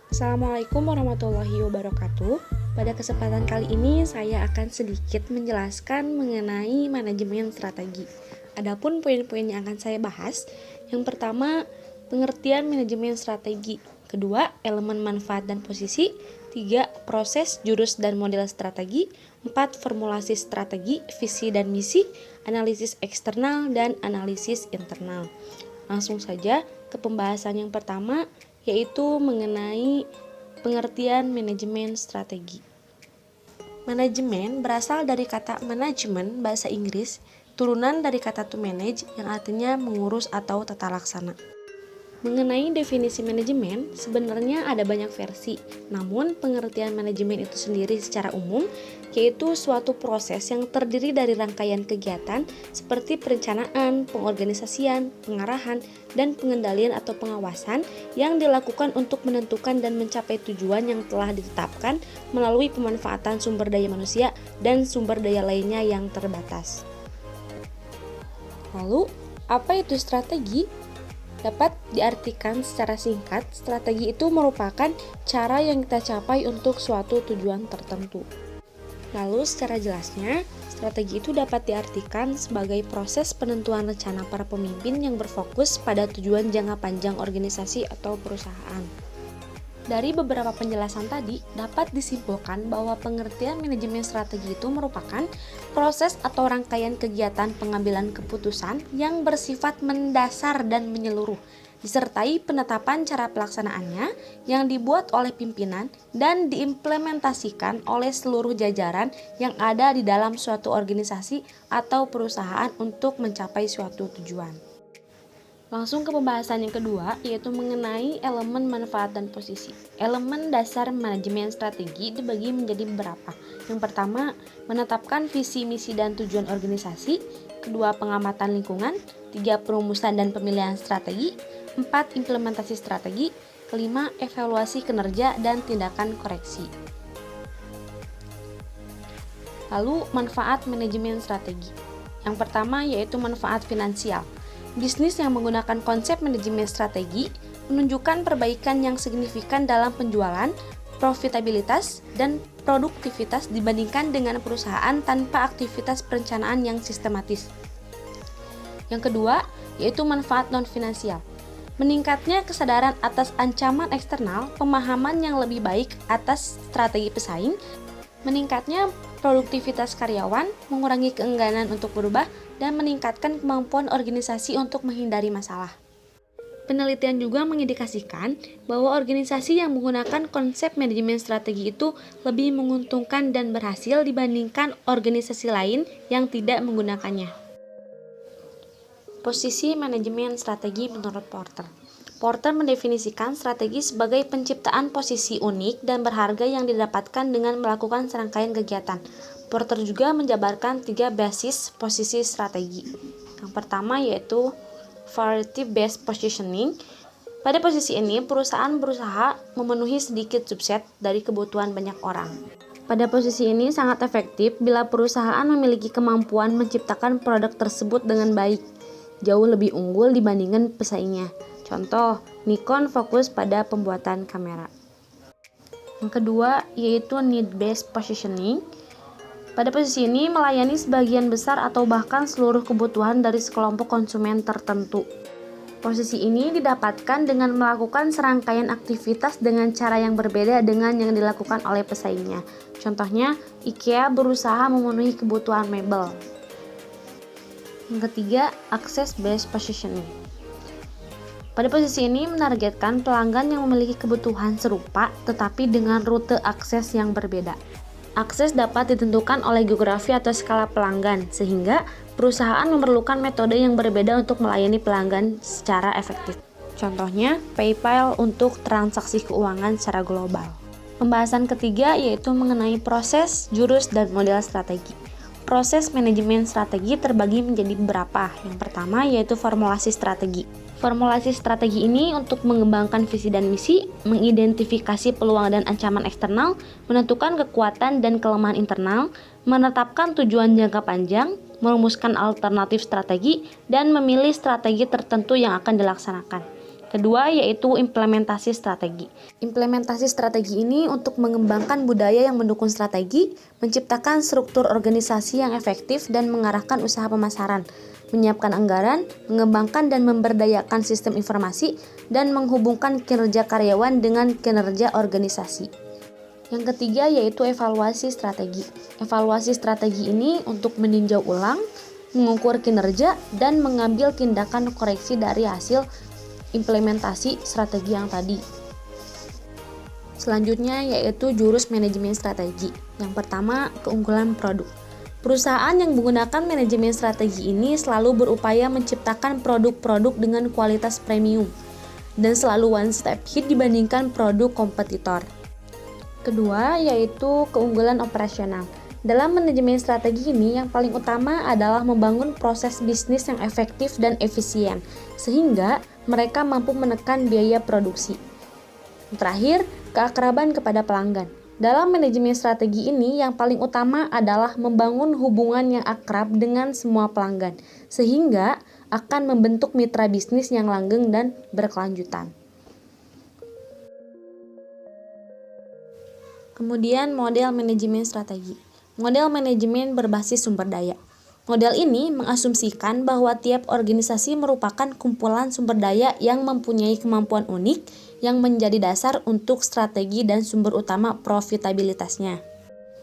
Assalamualaikum warahmatullahi wabarakatuh. Pada kesempatan kali ini saya akan sedikit menjelaskan mengenai manajemen strategi. Adapun poin-poin yang akan saya bahas, yang pertama, pengertian manajemen strategi. Kedua, elemen manfaat dan posisi. Tiga, proses, jurus dan model strategi. Empat, formulasi strategi, visi dan misi, analisis eksternal dan analisis internal. Langsung saja ke pembahasan yang pertama, yaitu mengenai pengertian manajemen strategi. Manajemen berasal dari kata manajemen bahasa Inggris, turunan dari kata to manage yang artinya mengurus atau tata laksana. Mengenai definisi manajemen, sebenarnya ada banyak versi, namun pengertian manajemen itu sendiri secara umum yaitu suatu proses yang terdiri dari rangkaian kegiatan seperti perencanaan, pengorganisasian, pengarahan, dan pengendalian atau pengawasan yang dilakukan untuk menentukan dan mencapai tujuan yang telah ditetapkan melalui pemanfaatan sumber daya manusia dan sumber daya lainnya yang terbatas. Lalu, apa itu strategi? Dapat diartikan secara singkat, strategi itu merupakan cara yang kita capai untuk suatu tujuan tertentu. Lalu secara jelasnya, strategi itu dapat diartikan sebagai proses penentuan rencana para pemimpin yang berfokus pada tujuan jangka panjang organisasi atau perusahaan. Dari beberapa penjelasan tadi, dapat disimpulkan bahwa pengertian manajemen strategi itu merupakan proses atau rangkaian kegiatan pengambilan keputusan yang bersifat mendasar dan menyeluruh, disertai penetapan cara pelaksanaannya yang dibuat oleh pimpinan dan diimplementasikan oleh seluruh jajaran yang ada di dalam suatu organisasi atau perusahaan untuk mencapai suatu tujuan. Langsung ke pembahasan yang kedua, yaitu mengenai elemen manfaat dan posisi. Elemen dasar manajemen strategi dibagi menjadi beberapa. Yang pertama, menetapkan visi, misi, dan tujuan organisasi. Kedua, pengamatan lingkungan. Tiga, perumusan dan pemilihan strategi. Empat, implementasi strategi. Kelima, evaluasi kinerja dan tindakan koreksi. Lalu, manfaat manajemen strategi. Yang pertama, yaitu manfaat finansial. Bisnis yang menggunakan konsep manajemen strategi menunjukkan perbaikan yang signifikan dalam penjualan, profitabilitas, dan produktivitas dibandingkan dengan perusahaan tanpa aktivitas perencanaan yang sistematis. Yang kedua, yaitu manfaat non-finansial. Meningkatnya kesadaran atas ancaman eksternal, pemahaman yang lebih baik atas strategi pesaing, meningkatnya produktivitas karyawan, mengurangi keengganan untuk berubah, dan meningkatkan kemampuan organisasi untuk menghindari masalah. Penelitian juga mengindikasikan bahwa organisasi yang menggunakan konsep manajemen strategi itu lebih menguntungkan dan berhasil dibandingkan organisasi lain yang tidak menggunakannya. Posisi manajemen strategi menurut Porter. Porter mendefinisikan strategi sebagai penciptaan posisi unik dan berharga yang didapatkan dengan melakukan serangkaian kegiatan. Porter juga menjabarkan 3 basis posisi strategi. Yang pertama yaitu variety based positioning. Pada posisi ini, perusahaan berusaha memenuhi sedikit subset dari kebutuhan banyak orang. Pada posisi ini sangat efektif bila perusahaan memiliki kemampuan menciptakan produk tersebut dengan baik, jauh lebih unggul dibandingkan pesaingnya. Contoh, Nikon fokus pada pembuatan kamera. Yang kedua yaitu need based positioning. Pada posisi ini melayani sebagian besar atau bahkan seluruh kebutuhan dari sekelompok konsumen tertentu. Posisi ini didapatkan dengan melakukan serangkaian aktivitas dengan cara yang berbeda dengan yang dilakukan oleh pesaingnya. Contohnya, IKEA berusaha memenuhi kebutuhan mebel. Yang ketiga, access based positioning. Pada posisi ini menargetkan pelanggan yang memiliki kebutuhan serupa tetapi dengan rute akses yang berbeda. Akses dapat ditentukan oleh geografi atau skala pelanggan, sehingga perusahaan memerlukan metode yang berbeda untuk melayani pelanggan secara efektif. Contohnya, PayPal untuk transaksi keuangan secara global. Pembahasan ketiga yaitu mengenai proses, jurus, dan model strategi. Proses manajemen strategi terbagi menjadi beberapa. Yang pertama yaitu formulasi strategi. Formulasi strategi ini untuk mengembangkan visi dan misi, mengidentifikasi peluang dan ancaman eksternal, menentukan kekuatan dan kelemahan internal, menetapkan tujuan jangka panjang, merumuskan alternatif strategi, dan memilih strategi tertentu yang akan dilaksanakan. Kedua, yaitu implementasi strategi. Implementasi strategi ini untuk mengembangkan budaya yang mendukung strategi, menciptakan struktur organisasi yang efektif dan mengarahkan usaha pemasaran, menyiapkan anggaran, mengembangkan dan memberdayakan sistem informasi, dan menghubungkan kinerja karyawan dengan kinerja organisasi. Yang ketiga, yaitu evaluasi strategi. Evaluasi strategi ini untuk meninjau ulang, mengukur kinerja, dan mengambil tindakan koreksi dari hasil implementasi strategi yang tadi. Selanjutnya yaitu jurus manajemen strategi. Yang pertama, keunggulan produk. Perusahaan yang menggunakan manajemen strategi ini selalu berupaya menciptakan produk-produk dengan kualitas premium dan selalu one step hit dibandingkan produk kompetitor. Kedua, yaitu keunggulan operasional. Dalam manajemen strategi ini, yang paling utama adalah membangun proses bisnis yang efektif dan efisien, sehingga mereka mampu menekan biaya produksi. Terakhir, keakraban kepada pelanggan. Dalam manajemen strategi ini, yang paling utama adalah membangun hubungan yang akrab dengan semua pelanggan, sehingga akan membentuk mitra bisnis yang langgeng dan berkelanjutan. Kemudian, model manajemen strategi. Model manajemen berbasis sumber daya. Model ini mengasumsikan bahwa tiap organisasi merupakan kumpulan sumber daya yang mempunyai kemampuan unik yang menjadi dasar untuk strategi dan sumber utama profitabilitasnya.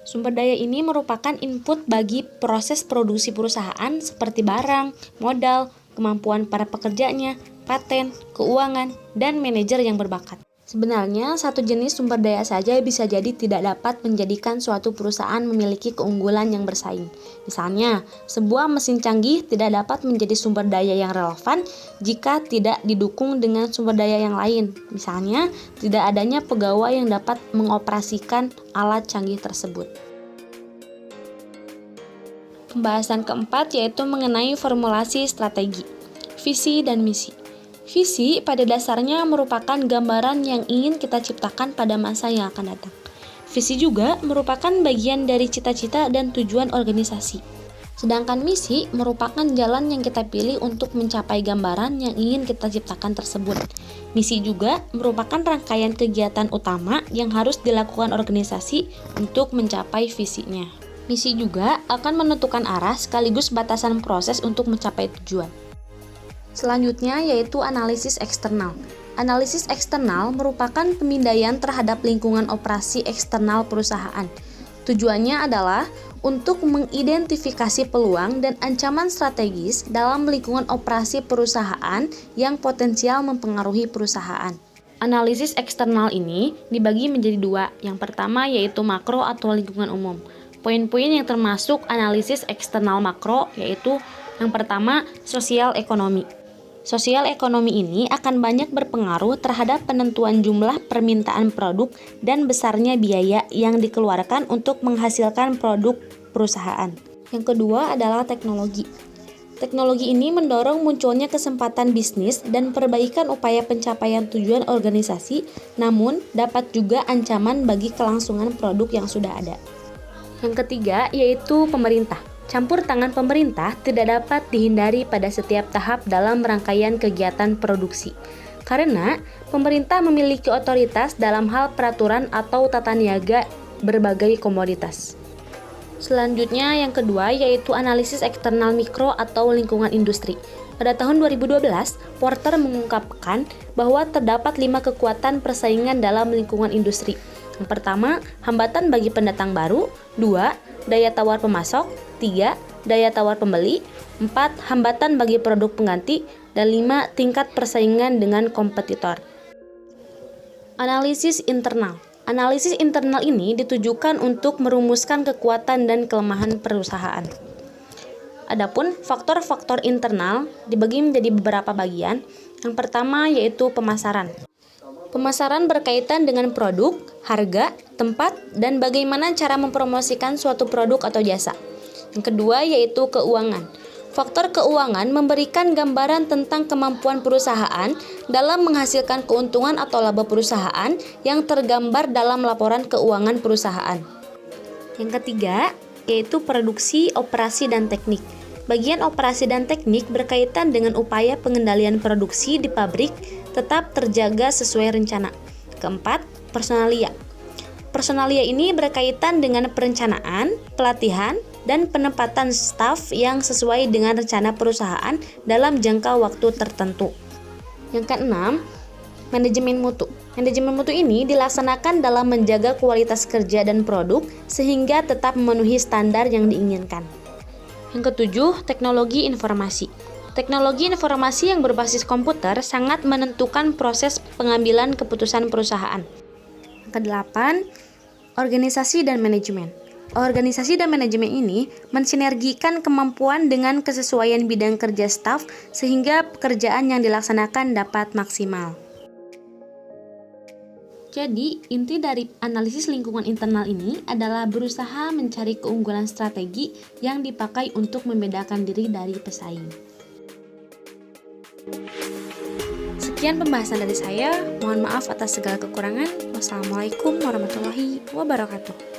Sumber daya ini merupakan input bagi proses produksi perusahaan seperti barang, modal, kemampuan para pekerjanya, paten, keuangan, dan manajer yang berbakat. Sebenarnya, satu jenis sumber daya saja bisa jadi tidak dapat menjadikan suatu perusahaan memiliki keunggulan yang bersaing. Misalnya, sebuah mesin canggih tidak dapat menjadi sumber daya yang relevan jika tidak didukung dengan sumber daya yang lain. Misalnya, tidak adanya pegawai yang dapat mengoperasikan alat canggih tersebut. Pembahasan keempat yaitu mengenai formulasi strategi, visi dan misi. Visi pada dasarnya merupakan gambaran yang ingin kita ciptakan pada masa yang akan datang. Visi juga merupakan bagian dari cita-cita dan tujuan organisasi. Sedangkan misi merupakan jalan yang kita pilih untuk mencapai gambaran yang ingin kita ciptakan tersebut. Misi juga merupakan rangkaian kegiatan utama yang harus dilakukan organisasi untuk mencapai visinya. Misi juga akan menentukan arah sekaligus batasan proses untuk mencapai tujuan. Selanjutnya yaitu analisis eksternal. Analisis eksternal merupakan pemindaian terhadap lingkungan operasi eksternal perusahaan. Tujuannya adalah untuk mengidentifikasi peluang dan ancaman strategis dalam lingkungan operasi perusahaan yang potensial mempengaruhi perusahaan. Analisis eksternal ini dibagi menjadi dua. Yang pertama yaitu makro atau lingkungan umum. Poin-poin yang termasuk analisis eksternal makro yaitu yang pertama, sosial ekonomi. Sosial ekonomi ini akan banyak berpengaruh terhadap penentuan jumlah permintaan produk dan besarnya biaya yang dikeluarkan untuk menghasilkan produk perusahaan. Yang kedua adalah teknologi. Teknologi ini mendorong munculnya kesempatan bisnis dan perbaikan upaya pencapaian tujuan organisasi, namun dapat juga ancaman bagi kelangsungan produk yang sudah ada. Yang ketiga yaitu pemerintah. Campur tangan pemerintah tidak dapat dihindari pada setiap tahap dalam rangkaian kegiatan produksi. Karena pemerintah memiliki otoritas dalam hal peraturan atau tata niaga berbagai komoditas. Selanjutnya yang kedua yaitu analisis eksternal mikro atau lingkungan industri. Pada tahun 2012, Porter mengungkapkan bahwa terdapat 5 kekuatan persaingan dalam lingkungan industri. Yang pertama, hambatan bagi pendatang baru. 2. Daya tawar pemasok. 3. Daya tawar pembeli. 4. Hambatan bagi produk pengganti. Dan 5. Tingkat persaingan dengan kompetitor. Analisis internal. Analisis internal ini ditujukan untuk merumuskan kekuatan dan kelemahan perusahaan. Adapun faktor-faktor internal dibagi menjadi beberapa bagian. Yang pertama yaitu pemasaran. Pemasaran berkaitan dengan produk, harga, tempat, dan bagaimana cara mempromosikan suatu produk atau jasa. Yang kedua yaitu keuangan. Faktor keuangan memberikan gambaran tentang kemampuan perusahaan dalam menghasilkan keuntungan atau laba perusahaan yang tergambar dalam laporan keuangan perusahaan. Yang ketiga yaitu produksi, operasi, dan teknik. Bagian operasi dan teknik berkaitan dengan upaya pengendalian produksi di pabrik tetap terjaga sesuai rencana. Keempat, personalia. Personalia ini berkaitan dengan perencanaan, pelatihan, dan penempatan staf yang sesuai dengan rencana perusahaan dalam jangka waktu tertentu. Yang keenam, manajemen mutu. Manajemen mutu ini dilaksanakan dalam menjaga kualitas kerja dan produk sehingga tetap memenuhi standar yang diinginkan. Yang ketujuh, teknologi informasi. Teknologi informasi yang berbasis komputer sangat menentukan proses pengambilan keputusan perusahaan. Yang kedelapan, organisasi dan manajemen. Organisasi dan manajemen ini mensinergikan kemampuan dengan kesesuaian bidang kerja staf sehingga pekerjaan yang dilaksanakan dapat maksimal. Jadi, inti dari analisis lingkungan internal ini adalah berusaha mencari keunggulan strategi yang dipakai untuk membedakan diri dari pesaing. Sekian pembahasan dari saya. Mohon maaf atas segala kekurangan. Wassalamualaikum warahmatullahi wabarakatuh.